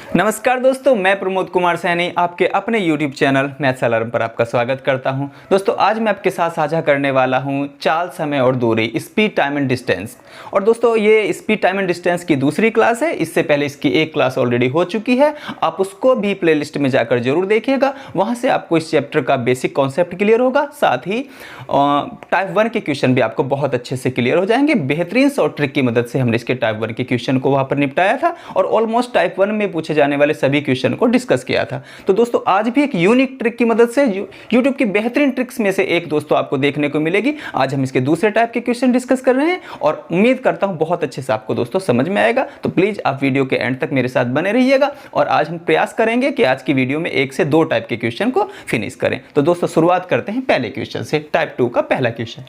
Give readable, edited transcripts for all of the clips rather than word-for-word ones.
नमस्कार दोस्तों, मैं प्रमोद कुमार सैनी आपके अपने YouTube चैनल मैथ्स अलार्म पर आपका स्वागत करता हूं। दोस्तों आज मैं आपके साथ साझा करने वाला हूं चाल, समय और दूरी, स्पीड, टाइम एंड डिस्टेंस। और दोस्तों ये स्पीड, टाइम एंड डिस्टेंस की दूसरी क्लास है। इससे पहले इसकी एक क्लास ऑलरेडी हो चुकी है, आप उसको भी प्लेलिस्ट में जाकर जरूर देखिएगा। वहाँ से आपको इस चैप्टर का बेसिक कॉन्सेप्ट क्लियर होगा, साथ ही टाइप 1 के क्वेश्चन भी आपको बहुत अच्छे से क्लियर हो जाएंगे। बेहतरीन शॉर्ट ट्रिक की मदद से हमने इसके टाइप 1 के क्वेश्चन को वहाँ पर निपटाया था और ऑलमोस्ट टाइप 1 में पूछे जाने वाले सभी क्वेश्चन को डिस्कस किया था। तो दोस्तों आज भी एक यूनिक ट्रिक की मदद से YouTube की बेहतरीन ट्रिक्स में से एक दोस्तों आपको देखने को मिलेगी। आज हम इसके दूसरे टाइप के क्वेश्चन डिस्कस कर रहे हैं और उम्मीद करता हूं बहुत अच्छे से आपको दोस्तों समझ में आएगा। तो प्लीज आप वीडियो के एंड तक मेरे साथ बने रहिएगा और आज हम प्रयास करेंगे कि आज की वीडियो में 1 से 2 टाइप के क्वेश्चन को फिनिश करें। तो दोस्तों शुरुआत करते हैं पहले क्वेश्चन से। टाइप 2 का पहला क्वेश्चन,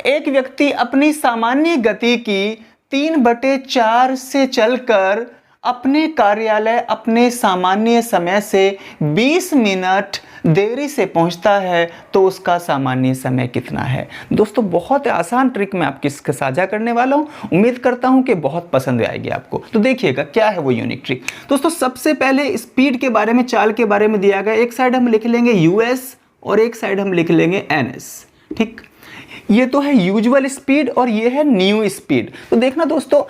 एक व्यक्ति अपनी सामान्य गति की 3/4 से चलकर अपने कार्यालय अपने सामान्य समय से 20 मिनट देरी से पहुंचता है तो उसका सामान्य समय कितना है। दोस्तों बहुत आसान ट्रिक मैं आपके साथ साझा करने वाला हूं, उम्मीद करता हूं कि बहुत पसंद आएगी आपको। तो देखिएगा क्या है वो यूनिक ट्रिक। दोस्तों सबसे पहले स्पीड के बारे में, चाल के बारे में दिया गया। एक साइड हम लिख लेंगे यूएस और एक साइड हम लिख लेंगे एनएस। ठीक, ये तो है यूजुअल स्पीड और ये है न्यू स्पीड। तो देखना दोस्तों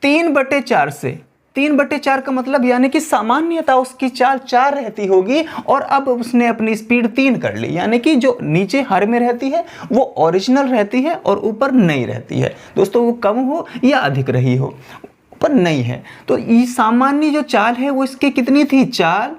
3/4 से, 3/4 का मतलब यानी कि सामान्यतः उसकी चाल 4 रहती होगी और अब उसने अपनी स्पीड 3 कर ली, यानी कि जो नीचे हर में रहती है वो ओरिजिनल रहती है और ऊपर नई रहती है। दोस्तों वो कम हो या अधिक रही हो, ऊपर नई है। तो ये सामान्य जो चाल है वो इसकी कितनी थी, 4,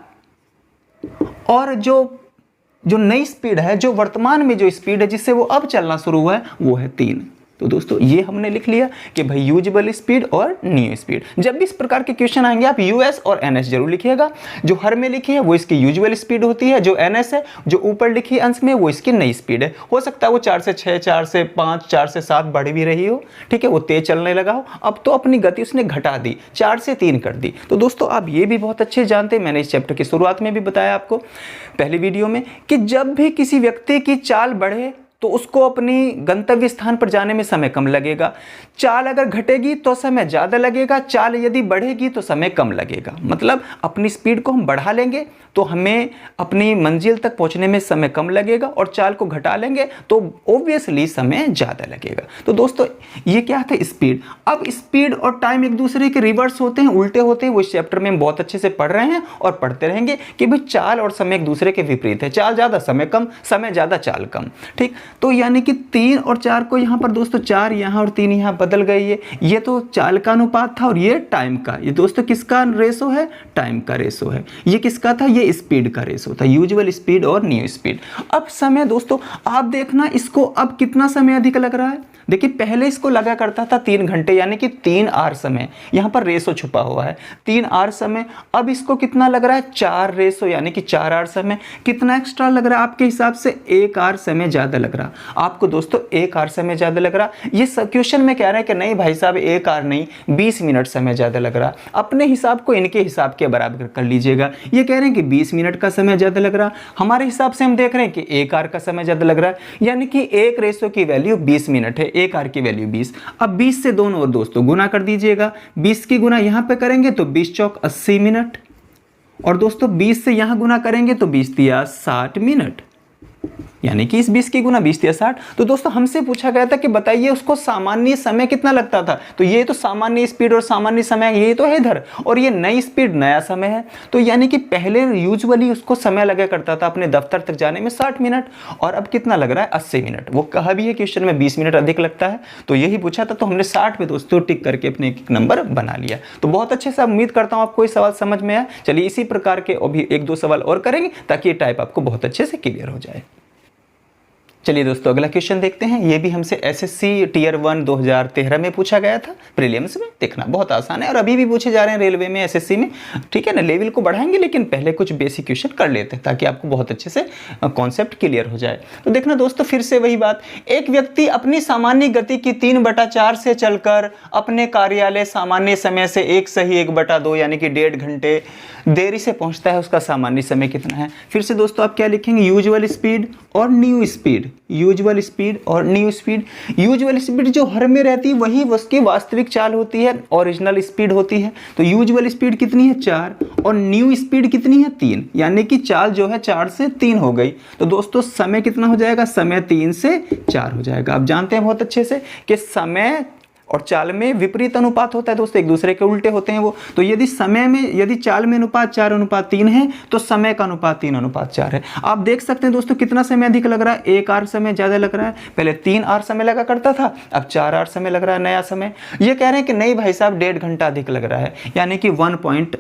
और जो नई स्पीड है, जो वर्तमान में जो स्पीड है जिससे वो अब चलना शुरू हुआ है वो है 3। तो दोस्तों ये हमने लिख लिया कि भाई यूजुअल स्पीड और न्यू स्पीड। जब भी इस प्रकार के क्वेश्चन आएंगे आप यूएस और एनएस जरूर लिखिएगा। जो हर में लिखी है वो इसकी यूजुअल स्पीड होती है, जो एनएस है जो ऊपर लिखी है अंश में वो इसकी नई स्पीड है। हो सकता है वो 4 से 6, 4 से 5, 4 से 7 बढ़ भी रही हो, ठीक है, वो तेज चलने लगा हो। अब तो अपनी गति उसने घटा दी, 4 से 3 कर दी। तो दोस्तों आप ये भी बहुत अच्छे जानते हैं, मैंने इस चैप्टर की शुरुआत में भी बताया आपको पहली वीडियो में, कि जब भी किसी व्यक्ति की चाल बढ़े तो उसको अपनी गंतव्य स्थान पर जाने में समय कम लगेगा। चाल अगर घटेगी तो समय ज़्यादा लगेगा, चाल यदि बढ़ेगी तो समय कम लगेगा। मतलब अपनी स्पीड को हम बढ़ा लेंगे तो हमें अपनी मंजिल तक पहुंचने में समय कम लगेगा और चाल को घटा लेंगे तो ऑब्वियसली समय ज़्यादा लगेगा। तो दोस्तों ये क्या था, स्पीड। अब स्पीड और टाइम एक दूसरे के रिवर्स होते हैं, उल्टे होते हैं। वो इस चैप्टर में हम बहुत अच्छे से पढ़ रहे हैं और पढ़ते रहेंगे कि भाई चाल और समय एक दूसरे के विपरीत है। चाल ज़्यादा समय कम, समय ज़्यादा चाल कम। ठीक, तो यानी कि 3 और 4 को यहाँ पर दोस्तों 4 यहाँ और 3 यहाँ बदल गई है। ये तो चाल का अनुपात था और ये टाइम का। ये दोस्तों किसका रेशो है, टाइम का रेशो है। ये किसका था, ये स्पीड का रेशो था, यूजुअल स्पीड और न्यू स्पीड। अब समय दोस्तों आप देखना इसको अब कितना समय अधिक लग रहा है। देखिए पहले इसको लगा करता था 3 घंटे, यानी कि 3 आवर समय। यहाँ पर रेशो छुपा हुआ है 3 आवर समय। अब इसको कितना लग रहा है, 4 रेशो, यानी कि 4 आवर समय। कितना एक्स्ट्रा लग रहा है आपके हिसाब से, 1 आवर समय ज़्यादा लग रहा। आपको दोस्तों 1 आवर समय ज़्यादा लग रहा। ये सब क्वेश्चन में कह रहे हैं कि नहीं भाई साहब 1 आवर नहीं, 20 मिनट समय ज़्यादा लग रहा। अपने हिसाब को इनके हिसाब के बराबर कर लीजिएगा। ये कह रहे हैं कि 20 मिनट का समय ज़्यादा लग रहा, हमारे हिसाब से हम देख रहे हैं कि 1 आवर का समय ज़्यादा लग रहा है, यानी कि 1 रेशो की वैल्यू 20 मिनट है, 1 आवर की वैल्यू 20। अब 20 से दोनों और दोस्तों गुना कर दीजिएगा। 20 की गुना यहां पे करेंगे तो 20 चौक 80 मिनट, और दोस्तों 20 से यहां गुना करेंगे तो 20 तिया 60 मिनट, यानी कि इस 20 की गुना 20 या 60। तो दोस्तों हमसे पूछा गया था कि बताइए उसको सामान्य समय कितना लगता था। तो ये तो सामान्य स्पीड और सामान्य समय ये तो है इधर, और ये नई स्पीड नया समय है। तो यानी कि पहले यूजुअली उसको समय लगा करता था अपने दफ्तर तक जाने में 60 मिनट, और अब कितना लग रहा है, 80 मिनट। वो कहा भी है क्वेश्चन में 20 मिनट अधिक लगता है, तो यही पूछा था। तो हमने 60 पे दोस्तों टिक करके अपने एक नंबर बना लिया। तो बहुत अच्छे से उम्मीद करता हूँ आपको ये सवाल समझ में आया। चलिए इसी प्रकार के अभी 1-2 सवाल और करेंगे ताकि ये टाइप आपको बहुत अच्छे से क्लियर हो जाए। चलिए दोस्तों अगला क्वेश्चन देखते हैं। ये भी हमसे एसएससी टियर 1 2013 में पूछा गया था, प्रीलिम्स में। देखना बहुत आसान है और अभी भी पूछे जा रहे हैं रेलवे में, एसएससी में। ठीक है ना, लेवल को बढ़ाएंगे लेकिन पहले कुछ बेसिक क्वेश्चन कर लेते हैं ताकि आपको बहुत अच्छे से कॉन्सेप्ट क्लियर हो जाए। तो देखना दोस्तों फिर से वही बात, एक व्यक्ति अपनी सामान्य गति की 3/4 से चलकर अपने कार्यालय सामान्य समय से 1 सही 1/2 यानी कि 1.5 घंटे देरी से पहुंचता है, उसका सामान्य समय कितना है। फिर से दोस्तों आप क्या लिखेंगे, यूजुअल स्पीड और न्यू स्पीड। यूजुअल स्पीड और न्यू स्पीड। यूजुअल स्पीड जो हर में रहती है वही उसकी वास्तविक चाल होती है, ओरिजिनल स्पीड होती है। तो यूजुअल स्पीड कितनी है 4 और न्यू स्पीड कितनी है 3, यानी कि चाल जो है 4 से 3 हो गई। तो दोस्तों समय कितना हो जाएगा, समय 3 से 4 हो जाएगा। आप जानते हैं बहुत अच्छे से कि समय और चाल में विपरीत अनुपात होता है दोस्तों, एक दूसरे के उल्टे होते हैं वो। तो यदि समय में, यदि चाल में अनुपात 4:3 है तो समय का अनुपात 3:4 है। आप देख सकते हैं दोस्तों कितना समय अधिक लग रहा है, 1 आवर समय ज़्यादा लग रहा है। पहले 3 आवर समय लगा करता था, अब 4 आवर समय लग रहा है नया समय। ये कह रहे हैं कि नहीं भाई साहब 1.5 घंटा अधिक लग रहा है, यानी कि 1.5।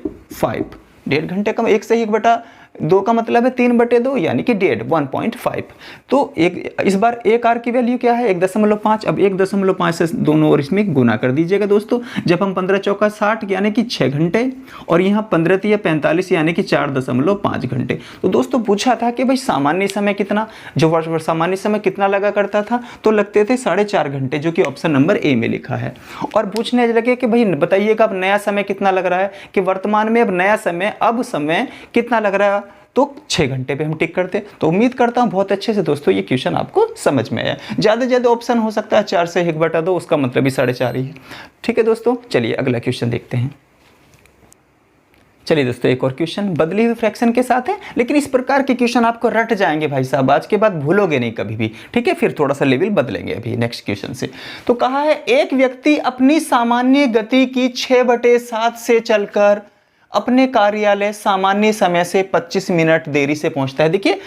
1.5 घंटे का 1 से 1/2 का मतलब है 3/2, यानी कि 1.5। तो इस बार 1 आर की वैल्यू क्या है 1.5। अब 1.5 से दोनों ओर इसमें गुना कर दीजिएगा दोस्तों। जब हम 15 चौका 60 यानी कि 6 घंटे और यहाँ 15 तिया 45 यानी कि 4.5 घंटे। तो दोस्तों पूछा था कि भाई सामान्य समय कितना, जो सामान्य समय कितना लगा करता था, तो लगते थे 4.5 घंटे, जो कि ऑप्शन नंबर ए में लिखा है। और पूछने लगे कि भाई बताइएगा अब नया समय कितना लग रहा है, कि वर्तमान में अब नया समय, अब समय कितना लग रहा है, तो 6 घंटे पे हम टिक करते। तो उम्मीद करता हूं बहुत अच्छे से दोस्तों ये क्वेश्चन आपको समझ में आया। ज़्यादा से ज़्यादा ऑप्शन हो सकता है 4 से 1/2, उसका मतलब भी 4.5 ही है। ठीक है दोस्तों, चलिए अगला क्वेश्चन देखते हैं। चलिए दोस्तों एक और क्वेश्चन बदली हुई फ्रैक्शन के साथ है, लेकिन इस प्रकार के क्वेश्चन आपको रट जाएंगे भाई साहब, आज के बाद भूलोगे नहीं कभी भी। ठीक है, फिर थोड़ा सा लेवल बदलेंगे अभी नेक्स्ट क्वेश्चन से। तो कहा है एक व्यक्ति अपनी सामान्य गति की 6/7 से चलकर अपने कार्यालय सामान्य समय से 25 मिनट देरी से पहुंचता है। देखिए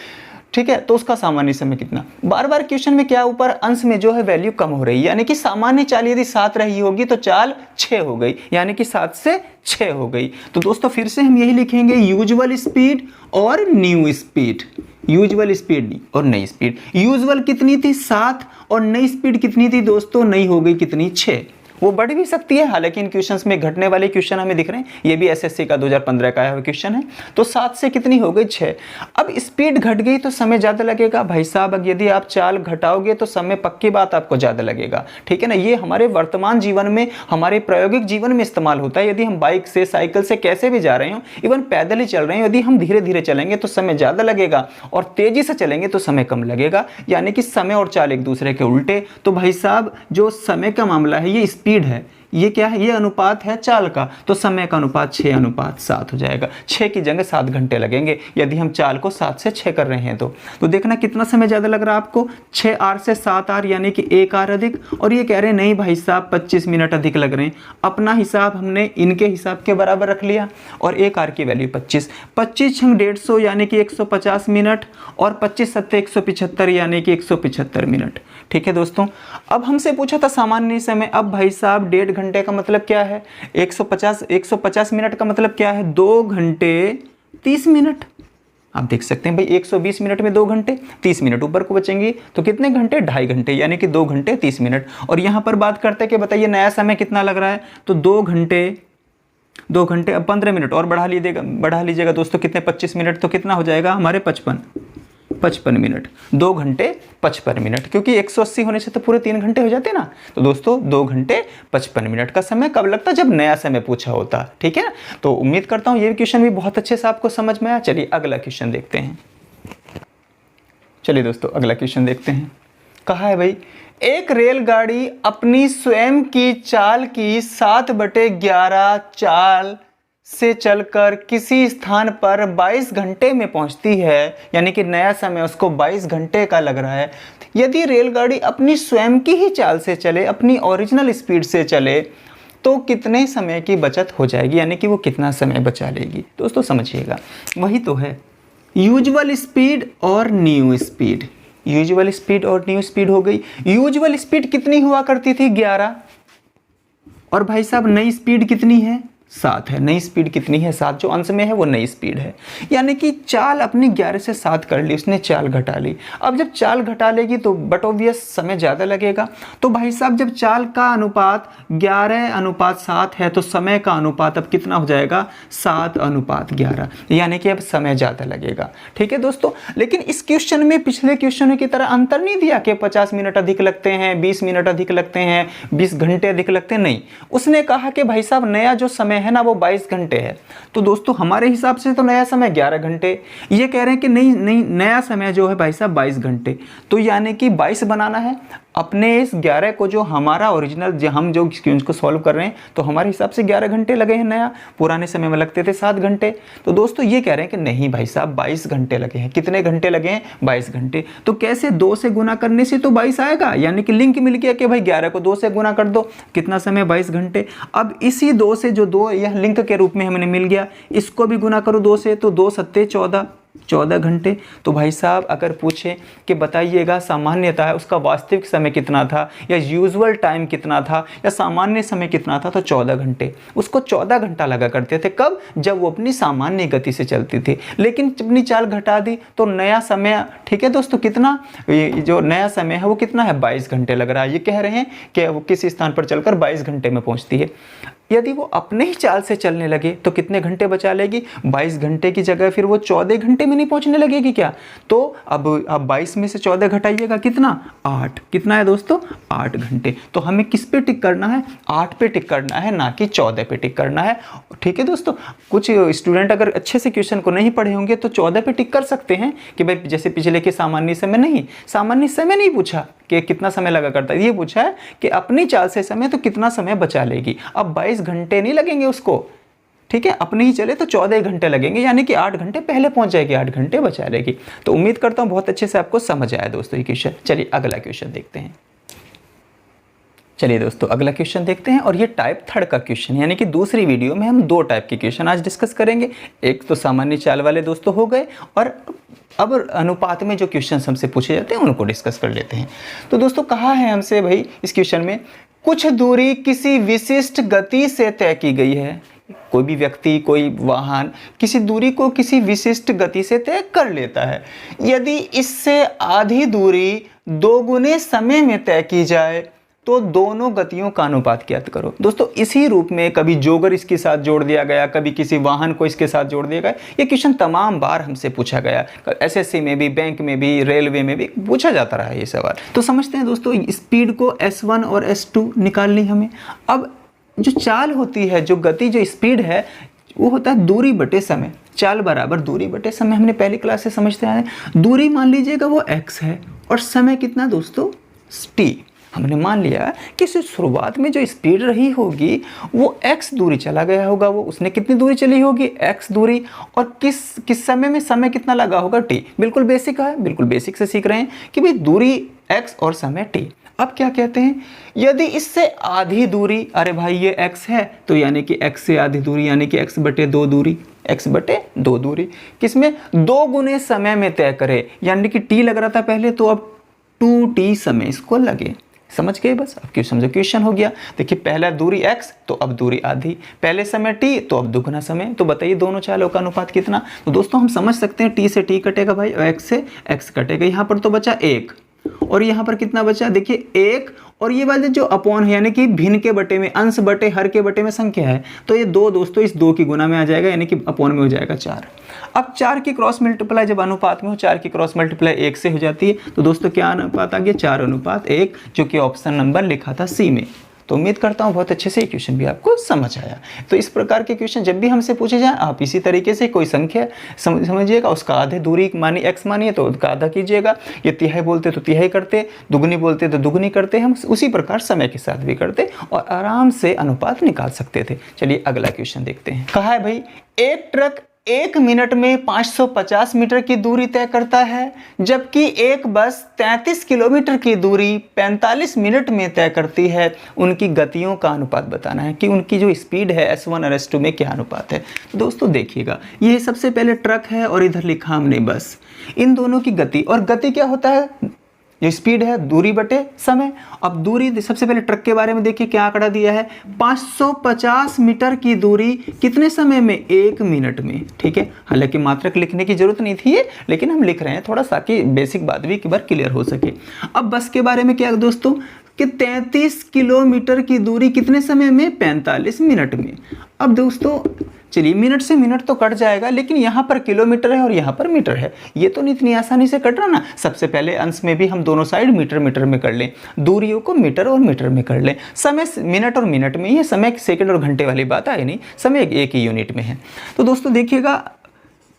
ठीक है, तो उसका सामान्य समय कितना। बार बार क्वेश्चन में क्या ऊपर अंश में जो है वैल्यू कम हो रही है, यानी कि सामान्य चाल यदि 7 रही होगी तो चाल 6 हो गई, यानी कि 7 से 6 हो गई। तो दोस्तों फिर से हम यही लिखेंगे यूजुअल स्पीड और न्यू स्पीड। यूजुअल स्पीड और नई स्पीड। यूजुअल कितनी थी 7 और नई स्पीड कितनी थी दोस्तों, नई हो गई कितनी 6। वो बढ़ भी सकती है, हालांकि इन क्वेश्चंस में घटने वाले क्वेश्चन हमें दिख रहे हैं। ये भी एसएससी का 2015 का आया हुआ क्वेश्चन है। तो 7 से कितनी हो गई 6। अब स्पीड घट गई तो समय ज़्यादा लगेगा भाई साहब। यदि आप चाल घटाओगे तो समय पक्की बात आपको ज़्यादा लगेगा। ठीक है ना, ये हमारे वर्तमान जीवन में, हमारे प्रायोगिक जीवन में इस्तेमाल होता है। यदि हम बाइक से, साइकिल से कैसे भी जा रहे हो, इवन पैदल ही चल रहे हैं, यदि हम धीरे धीरे चलेंगे तो समय ज़्यादा लगेगा और तेज़ी से चलेंगे तो समय कम लगेगा, यानी कि समय और चाल एक दूसरे के उल्टे। तो भाई साहब जो समय का मामला है ये स्पीड है, ये क्या है, ये अनुपात है चाल का। तो समय का अनुपात 6:7 हो जाएगा। 6 की जगह 7 घंटे लगेंगे यदि हम चाल को 7 से 6 कर रहे हैं। तो देखना कितना समय ज़्यादा लग रहा है आपको, 6 आर से 7 आर, यानी कि 1 आर अधिक। और ये कह रहे हैं नहीं भाई साहब 25 मिनट अधिक लग रहे हैं। अपना हिसाब हमने इनके हिसाब के बराबर रख लिया और 1 आर की वैल्यू 25। 25 छंग 150 यानी कि 150 मिनट और 25 सत्ते 175 यानी कि 175 मिनट। ठीक है दोस्तों, अब हमसे पूछा था सामान्य समय। अब भाई साहब 1.5 घंटे का मतलब क्या है, 150 मिनट का मतलब क्या है, 2 घंटे 30 मिनट। आप देख सकते हैं भाई 120 मिनट में 2 घंटे 30 मिनट ऊपर को बचेंगे, तो कितने घंटे, 2.5 घंटे, यानी कि 2 घंटे 30 मिनट। और यहाँ पर बात करते हैं कि बताइए नया समय कितना लग रहा है, तो 2 घंटे अब 15 मिनट और बढ़ा लीजिएगा दोस्तों, कितने 25 मिनट, तो कितना हो जाएगा हमारे 55 मिनट। 2 घंटे 55 मिनट, क्योंकि 180 होने से तो पूरे 3 घंटे हो जाते ना। तो दोस्तों 2 घंटे 55 मिनट का समय कब लगता, जब नया समय पूछा होता। ठीक है, तो उम्मीद करता हूं ये क्वेश्चन भी बहुत अच्छे से आपको समझ में आया। चलिए अगला क्वेश्चन देखते हैं। चलिए दोस्तों अगला क्वेश्चन देखते हैं। कहा है भाई एक रेलगाड़ी अपनी स्वयं की चाल की 7/11 चाल से चलकर किसी स्थान पर 22 घंटे में पहुंचती है, यानी कि नया समय उसको 22 घंटे का लग रहा है। यदि रेलगाड़ी अपनी स्वयं की ही चाल से चले, अपनी ओरिजिनल स्पीड से चले, तो कितने समय की बचत हो जाएगी, यानी कि वो कितना समय बचा लेगी। दोस्तों समझिएगा, वही तो है यूजुअल स्पीड और न्यू स्पीड। यूजुअल स्पीड और न्यू स्पीड हो गई। यूजुअल स्पीड कितनी हुआ करती थी 11, और भाई साहब नई स्पीड कितनी है 7 है। नई स्पीड कितनी है 7, जो अंश में है वो नई स्पीड है। यानी कि चाल अपनी 11 से 7 कर ली, उसने चाल घटा ली। अब जब चाल घटा लेगी तो बट ऑब्वियस समय ज़्यादा लगेगा। तो भाई साहब जब चाल का अनुपात 11:7 है तो समय का अनुपात अब कितना हो जाएगा 7:11, यानी कि अब समय ज़्यादा लगेगा। ठीक है दोस्तों, लेकिन इस क्वेश्चन में पिछले क्वेश्चनों की तरह अंतर नहीं दिया कि 50 मिनट अधिक लगते हैं, 20 मिनट अधिक लगते हैं, 20 घंटे अधिक लगते हैं। नहीं, उसने कहा कि भाई साहब नया जो समय है ना वो 22 घंटे है। तो दोस्तों हमारे हिसाब से तो नया समय 11 घंटे, ये कह रहे हैं कि नहीं नहीं नया समय जो है भाई साहब 22 घंटे। तो यानी कि 22 बनाना है अपने इस 11 को, जो हमारा ओरिजिनल जो हम जो क्वेश्चन को सॉल्व कर रहे हैं, तो हमारे हिसाब से 11 घंटे लगे हैं। नया पुराने समय में लगते थे 7 घंटे। तो दोस्तों ये कह रहे हैं कि नहीं भाई साहब 22 घंटे लगे हैं। कितने घंटे लगे हैं? 22 घंटे। तो कैसे 2 से गुना करने से तो 22 आएगा, यानी कि लिंक मिल गया कि भाई 11 को 2 से गुना कर दो, कितना समय? 22 घंटे। अब इसी 2 से जो 2 यह लिंक के रूप में हमें मिल गया, इसको भी गुना करो 2 से, तो 2 सत्ते 14 घंटे। तो भाई साहब अगर पूछे कि बताइएगा सामान्यतः उसका वास्तविक समय कितना था, या यूजुअल टाइम कितना था, या सामान्य समय कितना था, तो 14 घंटे। उसको 14 घंटा लगा करते थे। कब? जब वो अपनी सामान्य गति से चलती थी। लेकिन अपनी चाल घटा दी तो नया समय, ठीक है दोस्तों, कितना जो नया समय है वो कितना है? 22 घंटे लग रहा है। ये कह रहे हैं कि वो किसी स्थान पर चलकर 22 घंटे में पहुंचती है। यदि वो अपने ही चाल से चलने लगे तो कितने घंटे बचा लेगी? 22 घंटे की जगह फिर वो 14 घंटे में नहीं पहुंचने लगेगी क्या? तो अब 22 में से 14 घटाइएगा, कितना? 8। कितना है दोस्तों? 8 घंटे। तो हमें किस पे टिक करना है? 8 पे टिक करना है, ना कि 14 पे टिक करना है। ठीक है दोस्तों, कुछ स्टूडेंट अगर अच्छे से क्वेश्चन को नहीं पढ़े होंगे तो 14 पे टिक कर सकते हैं कि भाई जैसे पिछले के सामान्य समय नहीं पूछा कि कितना समय लगा करता है, ये पूछा है कि अपनी चाल से समय तो कितना समय बचा लेगी। अब 22 घंटे नहीं लगेंगे उसको, ठीक है, अपने ही चले तो 14 घंटे लगेंगे, यानी कि 8 घंटे पहले पहुंच जाएगी, 8 घंटे बचा लेगी। तो उम्मीद करता हूं बहुत अच्छे से आपको समझ आया दोस्तों ये क्वेश्चन। चलिए अगला क्वेश्चन देखते हैं। चलिए दोस्तों अगला क्वेश्चन देखते हैं, और ये टाइप 3 का क्वेश्चन, यानी कि दूसरी वीडियो में हम 2 टाइप के क्वेश्चन आज डिस्कस करेंगे। एक तो सामान्य चाल वाले दोस्तों हो गए, और अब अनुपात में जो क्वेश्चन हमसे पूछे जाते हैं उनको डिस्कस कर लेते हैं। तो दोस्तों कहा है हमसे भाई इस क्वेश्चन में, कुछ दूरी किसी विशिष्ट गति से तय की गई है। कोई भी व्यक्ति, कोई वाहन किसी दूरी को किसी विशिष्ट गति से तय कर लेता है। यदि इससे आधी दूरी 2 गुने समय में तय की जाए तो दोनों गतियों का अनुपात ज्ञात करो। दोस्तों इसी रूप में कभी जोगर इसके साथ जोड़ दिया गया, कभी किसी वाहन को इसके साथ जोड़ दिया गया। ये क्वेश्चन तमाम बार हमसे पूछा गया, एसएससी में भी, बैंक में भी, रेलवे में भी पूछा जाता रहा है ये सवाल। तो समझते हैं दोस्तों, स्पीड को S1 और S2 निकालनी हमें। अब जो चाल होती है, जो गति, जो स्पीड है, वो होता है दूरी बटे समय। चाल बराबर दूरी बटे समय, हमने पहली क्लास से समझते आए। दूरी मान लीजिएगा वो x है, और समय कितना दोस्तों? t। हमने मान लिया कि शुरुआत में जो स्पीड रही होगी वो x दूरी चला गया होगा, वो उसने कितनी दूरी चली होगी? x दूरी। और किस समय में समय कितना लगा होगा? t। बिल्कुल बेसिक है, बिल्कुल बेसिक से सीख रहे हैं कि भाई दूरी x और समय t। अब क्या कहते हैं, यदि इससे आधी दूरी, अरे भाई ये x है तो यानी कि x से आधी दूरी यानी कि x बटे 2 दूरी, x बटे 2 दूरी किसमें? 2 गुने समय में तय करे, यानी कि t लग रहा था पहले, तो अब 2t समय इसको लगे। समझ गए? बस अब समझो क्वेश्चन हो गया। देखिए पहला दूरी x तो अब दूरी आधी, पहले समय t तो अब दुगना समय। तो बताइए दोनों चालों का अनुपात कितना? तो दोस्तों हम समझ सकते हैं t से t कटेगा भाई, और x से x कटेगा। यहाँ पर तो बचा 1, और यहाँ पर कितना बचा? देखिए 1, और ये वाले जो अपॉन है यानी कि भिन्न के बटे में, अंश बटे हर के बटे में संख्या है, तो ये 2 दोस्तों इस 2 की गुना में आ जाएगा, यानी कि अपॉन में हो जाएगा 4। अब 4 की क्रॉस मल्टीप्लाई जब अनुपात में हो, 4 की क्रॉस मल्टीप्लाई 1 से हो जाती है, तो दोस्तों क्या अनुपात आ गया? 4:1, जो कि ऑप्शन नंबर लिखा था सी में। तो उम्मीद करता हूँ बहुत अच्छे से ये क्वेश्चन भी आपको समझ आया। तो इस प्रकार के क्वेश्चन जब भी हमसे पूछे जाएं, आप इसी तरीके से कोई संख्या समझिएगा, उसका आधे दूरी मानी x मानिए तो उसका आधा कीजिएगा। ये तिहाई बोलते तो तिहाई करते, दुगनी बोलते तो दुगनी करते, हम उसी प्रकार समय के साथ भी करते और आराम से अनुपात निकाल सकते थे। चलिए अगला क्वेश्चन देखते हैं। कहा है भाई, एक ट्रक 1 मिनट में 550 मीटर की दूरी तय करता है, जबकि एक बस 33 किलोमीटर की दूरी 45 मिनट में तय करती है। उनकी गतियों का अनुपात बताना है कि उनकी जो स्पीड है S1 और S2 में क्या अनुपात है। तो दोस्तों देखिएगा, ये सबसे पहले ट्रक है और इधर लिखा हमने बस। इन दोनों की गति, और गति क्या होता है? जो स्पीड है दूरी बटे समय। अब दूरी, सबसे पहले ट्रक के बारे में देखिए क्या आंकड़ा दिया है, 550 मीटर की दूरी कितने समय में? 1 मिनट में। ठीक है, हालांकि मात्रक लिखने की जरूरत नहीं थी, लेकिन हम लिख रहे हैं थोड़ा सा कि बेसिक बात भी एक बार क्लियर हो सके। अब बस के बारे में क्या दोस्तों, कि 33 किलोमीटर की दूरी कितने समय में, 45 मिनट में। अब दोस्तों चलिए मिनट से मिनट तो कट जाएगा, लेकिन यहाँ पर किलोमीटर है और यहाँ पर मीटर है, ये तो इतनी आसानी से कट रहा ना। सबसे पहले अंश में भी हम दोनों साइड मीटर मीटर में कर लें, दूरियों को मीटर और मीटर में कर लें। समय मिनट और मिनट में, ये समय सेकंड और घंटे वाली बात आई नहीं, समय एक ही यूनिट में है। तो दोस्तों देखिएगा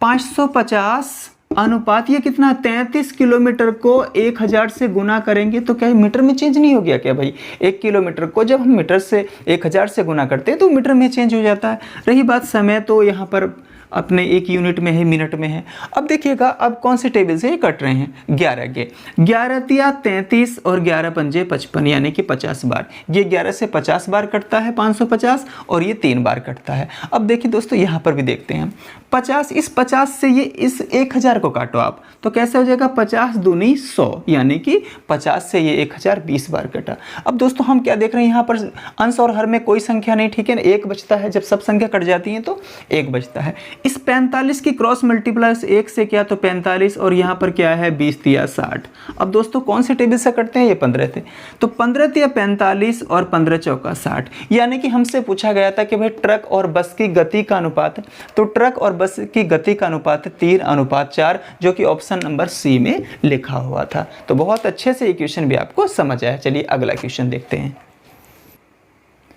550 अनुपात ये कितना, 33 किलोमीटर को 1000 से गुना करेंगे तो क्या मीटर में चेंज नहीं हो गया क्या भाई? 1 किलोमीटर को जब हम मीटर से 1000 से गुना करते हैं तो मीटर में चेंज हो जाता है। रही बात समय, तो यहाँ पर अपने एक यूनिट में है, मिनट में है। अब देखिएगा अब कौन से टेबल से ये कट रहे हैं, 11 के 11 तिया 33 और 11 पंजे 55 यानी कि 50 बार। ये 11 से 50 बार कटता है 550, और ये 3 बार कटता है। अब देखिए दोस्तों यहाँ पर भी देखते हैं 50, इस 50 से ये इस 1000 को काटो आप तो कैसे हो जाएगा, 50 दूनी 100 यानी कि 50 से ये 1000 20 बार कटा। अब दोस्तों हम क्या देख रहे हैं, यहाँ पर अंश और हर में कोई संख्या नहीं, ठीक है ना, एक बचता है। जब सब संख्या कट जाती हैं तो एक बचता है। इस 45 की क्रॉस मल्टीप्लाई 1 से किया तो 45, और यहाँ पर क्या है 20 तिया 60। अब दोस्तों कौन से टेबल से करते हैं, ये 15 थे, तो 15 तिया 45 और 15 चौका 60। यानी कि हमसे पूछा गया था कि भाई ट्रक और बस की गति का अनुपात, तो ट्रक और बस की गति का अनुपात 3:4, जो कि ऑप्शन नंबर सी में लिखा हुआ था। तो बहुत अच्छे से ये क्वेश्चन भी आपको समझ आया। चलिए अगला क्वेश्चन देखते हैं।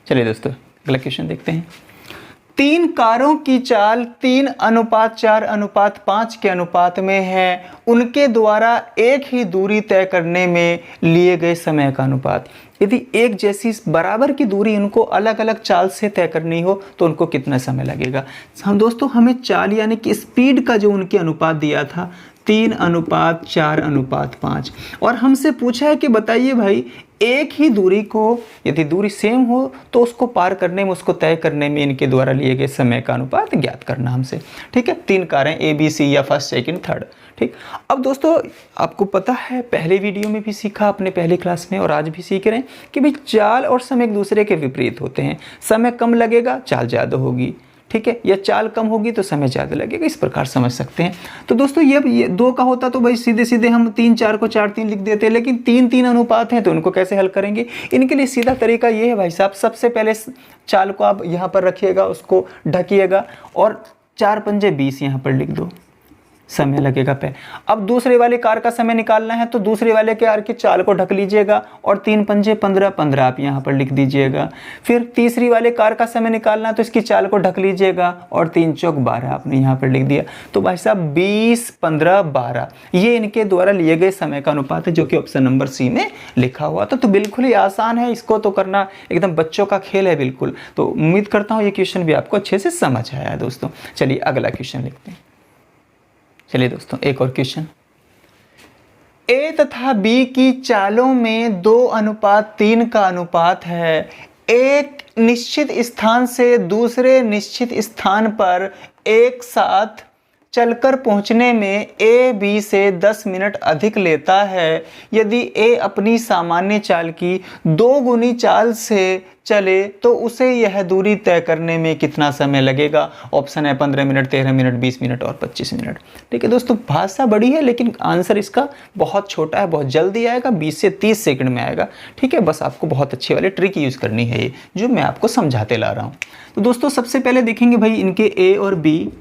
चलिए दोस्तों अगला क्वेश्चन देखते हैं। 3 कारों की चाल 3:4:5 के अनुपात में है, उनके द्वारा एक ही दूरी तय करने में लिए गए समय का अनुपात। यदि एक जैसी बराबर की दूरी उनको अलग अलग चाल से तय करनी हो तो उनको कितना समय लगेगा। हम दोस्तों हमें चाल यानी कि स्पीड का जो उनके अनुपात दिया था 3:4:5, और हमसे पूछा है कि बताइए भाई एक ही दूरी को यदि दूरी सेम हो तो उसको पार करने में, उसको तय करने में इनके द्वारा लिए गए समय का अनुपात ज्ञात करना हमसे। ठीक है, 3 कारें ए बी सी या फर्स्ट सेकंड थर्ड। ठीक, अब दोस्तों आपको पता है पहले वीडियो में भी सीखा अपने पहली क्लास में और आज भी सीख रहे हैं कि भाई चाल और समय एक दूसरे के विपरीत होते हैं। समय कम लगेगा चाल ज़्यादा होगी, ठीक है, या चाल कम होगी तो समय ज़्यादा लगेगा, इस प्रकार समझ सकते हैं। तो दोस्तों ये 2 का होता तो भाई सीधे सीधे हम 3-4 को 4-3 लिख देते, लेकिन 3-3 अनुपात हैं तो इनको कैसे हल करेंगे। इनके लिए सीधा तरीका ये है भाई साहब, सबसे पहले चाल को आप यहाँ पर रखिएगा, उसको ढकिएगा और 4 पंजे 20 यहाँ पर लिख दो, समय लगेगा पे। अब दूसरे वाले कार का समय निकालना है तो दूसरे वाले कार की चाल को ढक लीजिएगा और 3 पंजे 15 आप यहाँ पर लिख दीजिएगा। फिर तीसरी वाले कार का समय निकालना है तो इसकी चाल को ढक लीजिएगा और 3 चौक 12 आपने यहाँ पर लिख दिया। तो भाई साहब 20, 15, 12 ये इनके द्वारा लिए गए समय का अनुपात है, जो कि ऑप्शन नंबर सी में लिखा हुआ था। तो बिल्कुल ही आसान है, इसको तो करना एकदम बच्चों का खेल है बिल्कुल। तो उम्मीद करता हूँ ये क्वेश्चन भी आपको अच्छे से समझ आया है दोस्तों। चलिए अगला क्वेश्चन लिखते हैं। चलिए दोस्तों एक और क्वेश्चन। ए तथा बी की चालों में 2:3 का अनुपात है। एक निश्चित स्थान से दूसरे निश्चित स्थान पर एक साथ चलकर पहुंचने में ए बी से 10 मिनट अधिक लेता है। यदि ए अपनी सामान्य चाल की 2 गुनी चाल से चले तो उसे यह दूरी तय करने में कितना समय लगेगा। ऑप्शन है 15 मिनट, 13 मिनट, 20 मिनट और 25 मिनट। ठीक है दोस्तों, भाषा बड़ी है लेकिन आंसर इसका बहुत छोटा है, बहुत जल्दी आएगा, 20 से 30 सेकंड में आएगा। ठीक है, बस आपको बहुत अच्छी वाली ट्रिक यूज़ करनी है ये जो मैं आपको समझाते ला रहा हूँ। तो दोस्तों सबसे पहले देखेंगे भाई इनके ए और बी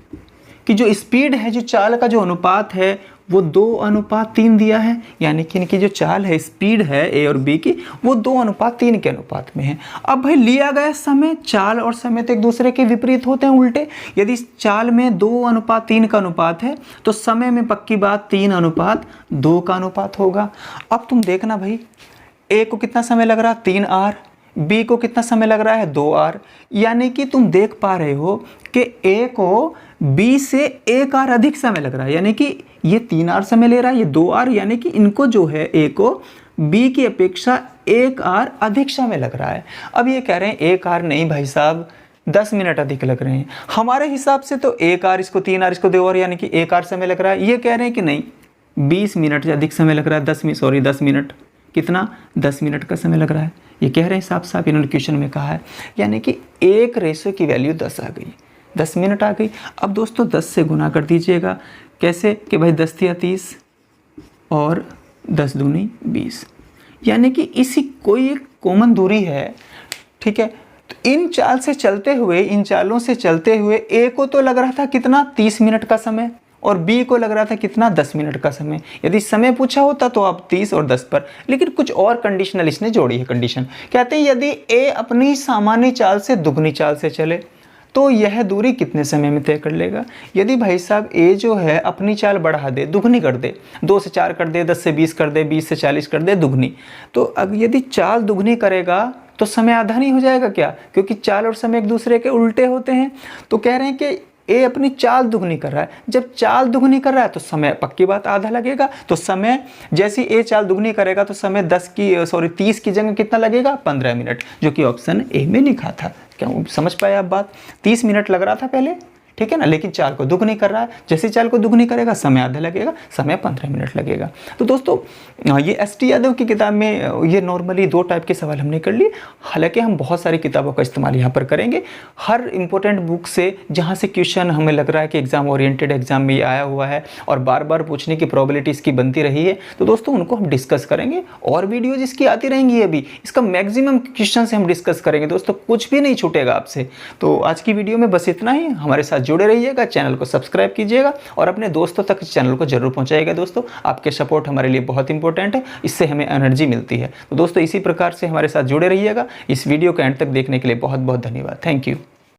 कि जो स्पीड है, जो चाल का जो अनुपात है वो 2:3 दिया है, यानी कि इनकी जो चाल है स्पीड है ए और बी की वो 2:3 के अनुपात में है। अब भाई लिया गया समय, चाल और समय तो एक दूसरे के विपरीत होते हैं, उल्टे। यदि चाल में 2:3 का अनुपात है तो समय में पक्की बात 3:2 का अनुपात होगा। अब तुम देखना भाई ए को कितना समय लग रहा है 3 आर, बी को कितना समय लग रहा है 2 आर, यानी कि तुम देख पा रहे हो कि ए को बी से 1 आर अधिक समय लग रहा है, यानी कि ये 3 आर समय ले रहा है, ये 2 आर, यानी कि इनको जो है ए को बी की अपेक्षा 1 आर अधिक समय लग रहा है। अब ये कह रहे हैं 1 आर नहीं भाई साहब 10 मिनट अधिक लग रहे हैं। हमारे हिसाब से तो 1 आर इसको 3 आर इसको 2 आर यानी कि 1 आर समय लग रहा है। ये कह रहे हैं कि नहीं 20 मिनट से अधिक समय लग रहा है, 10 मिनट, कितना 10 मिनट का समय लग रहा है। ये कह रहे हैं साफ साफ, इन्होंने क्वेश्चन में कहा है, यानी कि 1 रेशो की वैल्यू 10 आ गई, 10 मिनट आ गई। अब दोस्तों 10 से गुना कर दीजिएगा, कैसे कि भाई 10 तिया 30 और 10 दूनी 20, यानी कि इसी कोई एक कॉमन दूरी है, ठीक है। तो इन चाल से चलते हुए, इन चालों से चलते हुए ए को तो लग रहा था कितना 30 मिनट का समय, और बी को लग रहा था कितना 10 मिनट का समय। यदि समय पूछा होता तो आप 30 और 10 पर, लेकिन कुछ और कंडीशनल इसने जोड़ी है कंडीशन। कहते हैं यदि ए अपनी सामान्य चाल से दुगनी चाल से चले तो यह दूरी कितने समय में तय कर लेगा। यदि भाई साहब ए जो है अपनी चाल बढ़ा दे, दुगनी कर दे, 2 से 4 कर दे, 10 से 20 कर दे, 20 से 40 कर दे, दुगनी, तो अब यदि चाल दुगनी करेगा तो समय आधा नहीं हो जाएगा क्या, क्योंकि चाल और समय एक दूसरे के उल्टे होते हैं। तो कह रहे हैं कि ए अपनी चाल दुगनी कर रहा है, जब चाल दुगनी कर रहा है तो समय पक्की बात आधा लगेगा। तो समय जैसी ए चाल दुगनी करेगा तो समय 30 की जगह कितना लगेगा, 15 मिनट, जो कि ऑप्शन ए में लिखा था। क्या समझ पाए आप बात? 30 मिनट लग रहा था पहले, ठीक है ना, लेकिन चाल को दुगनी कर रहा है, जैसे चाल को दुगनी करेगा समय आधा लगेगा, समय 15 मिनट लगेगा। तो दोस्तों ये एस.टी. यादव की किताब में ये नॉर्मली 2 टाइप के सवाल हमने कर लिए। हालांकि हम बहुत सारी किताबों का इस्तेमाल यहाँ पर करेंगे, हर इंपॉर्टेंट बुक से जहाँ से क्वेश्चन हमें लग रहा है कि एग्जाम ओरिएंटेड एग्जाम में आया हुआ है और बार बार पूछने की प्रोबेबिलिटी इसकी बनती रही है, तो दोस्तों उनको हम डिस्कस करेंगे। और वीडियोज इसकी आती रहेंगी, अभी इसका मैक्सिमम क्वेश्चन से हम डिस्कस करेंगे दोस्तों, कुछ भी नहीं छूटेगा आपसे। तो आज की वीडियो में बस इतना ही। हमारे साथ जुड़े रहिएगा, चैनल को सब्सक्राइब कीजिएगा और अपने दोस्तों तक इस चैनल को जरूर पहुंचाइएगा। दोस्तों आपके सपोर्ट हमारे लिए बहुत इंपॉर्टेंट है, इससे हमें एनर्जी मिलती है। तो दोस्तों इसी प्रकार से हमारे साथ जुड़े रहिएगा। इस वीडियो को एंड तक देखने के लिए बहुत बहुत धन्यवाद। Thank you.